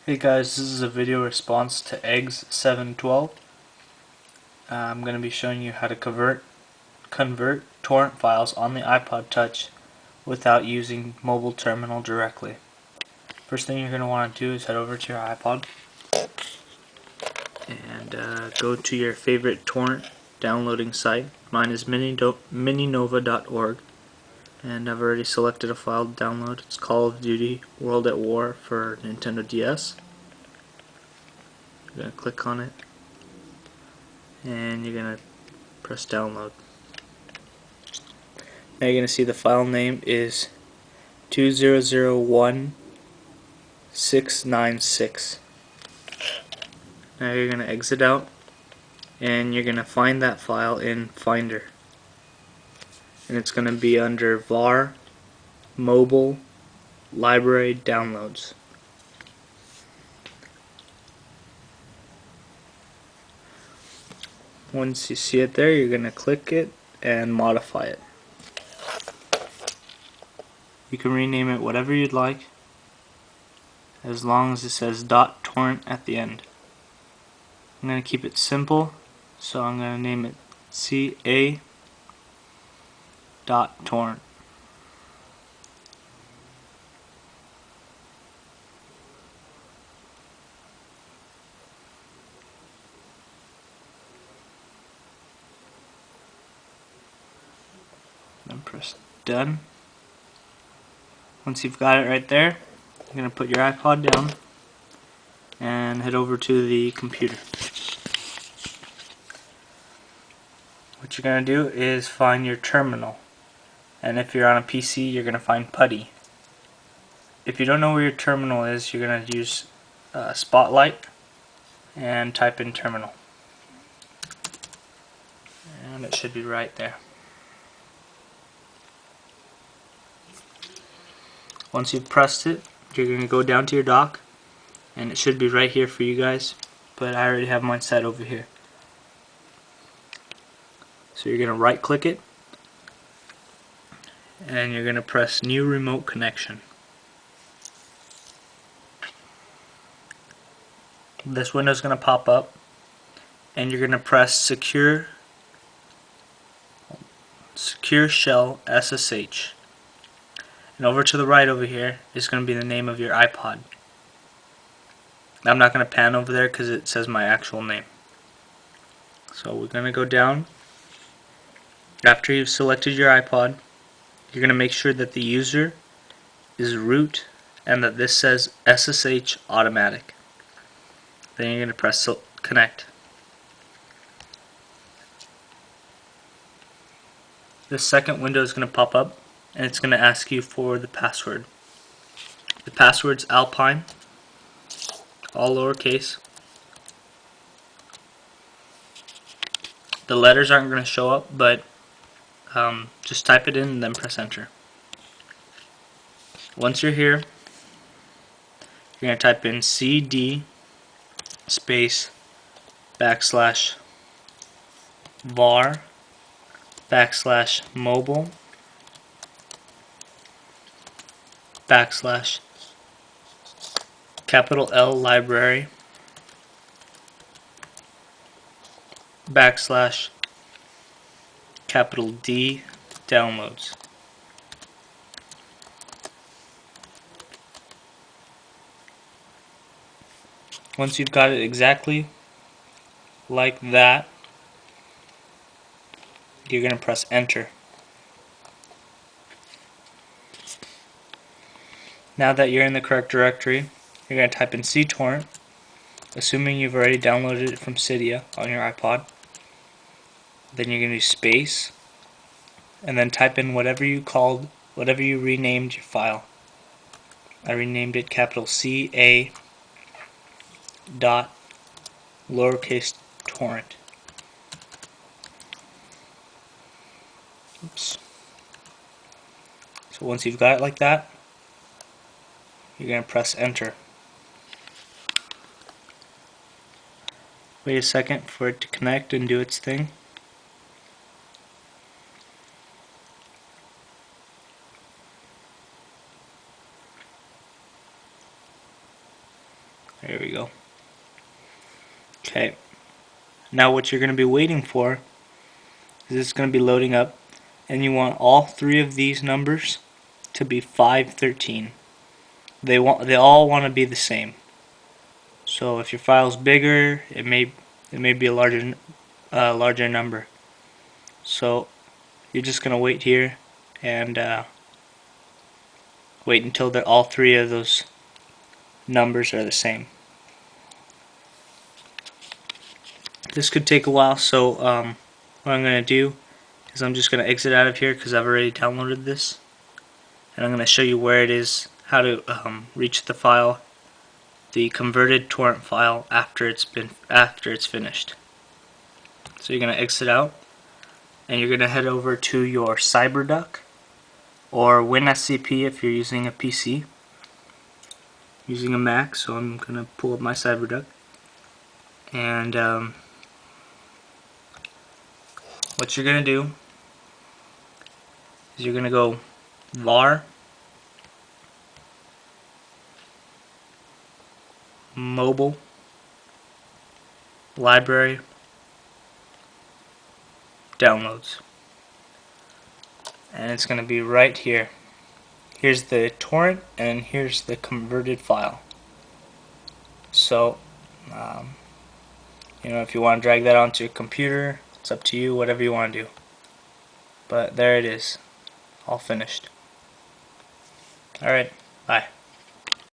Hey guys, this is a video response to eggs 712. I'm going to be showing you how to convert torrent files on the iPod Touch without using mobile terminal directly. First thing you're going to want to do is head over to your iPod and go to your favorite torrent downloading site. Mine is mininova.org, and I've already selected a file to download. It's Call of Duty World at War for Nintendo DS. You're going to click on it and you're going to press download. Now you're going to see the file name is 2001696. Now you're going to exit out and you're going to find that file in Finder. And it's going to be under var mobile library downloads. Once you see it there, you're going to click it and modify it. You can rename it whatever you'd like, as long as it says .torrent at the end. I'm going to keep it simple, so I'm going to name it ca.torrent. Then press done. Once you've got it right there, you're going to put your iPod down and head over to the computer. What you're going to do is find your terminal, and if you're on a PC, you're going to find Putty. If you don't know where your terminal is, you're going to use Spotlight and type in terminal, and it should be right there. Once you've pressed it, you're going to go down to your dock, and it should be right here for you guys, but I already have mine set over here. So you're going to right click it and you're going to press new remote connection. This window is going to pop up and you're going to press secure shell SSH, and over to the right over here is going to be the name of your iPod. I'm not going to pan over there because it says my actual name. So we're going to go down. After you've selected your iPod, you're going to make sure that the user is root and that this says SSH automatic. Then you're going to press connect. This second window is going to pop up and it's going to ask you for the password. The password's Alpine, all lowercase. The letters aren't going to show up, but just type it in and then press enter. Once you're here, you're going to type in cd space backslash var backslash mobile backslash capital L library backslash capital D downloads. Once you've got it exactly like that, you're going to press enter. Now that you're in the correct directory, you're going to type in cTorrent, assuming you've already downloaded it from Cydia on your iPod. Then you're going to do space, and then type in whatever you renamed your file. I renamed it capital CA dot lowercase torrent. Oops. So once you've got it like that, you're going to press enter. Wait a second for it to connect and do its thing. There we go. Okay. Now what you're going to be waiting for is it's going to be loading up, and you want all three of these numbers to be 513. They all want to be the same. So if your file's bigger, it may be a larger number. So you're just gonna wait here and wait until all three of those numbers are the same. This could take a while, so what I'm gonna do is I'm just gonna exit out of here because I've already downloaded this, and I'm gonna show you where it is, how to reach the file, the converted torrent file after it's finished. So you're gonna exit out, and you're gonna head over to your Cyberduck or WinSCP if you're using a PC. Using a Mac, so I'm gonna pull up my Cyberduck, and what you're gonna do is you're gonna go var mobile library downloads, and it's gonna be right here. Here's the torrent and here's the converted file. So if you want to drag that onto your computer, it's up to you, whatever you want to do. But there it is, all finished. Alright, bye.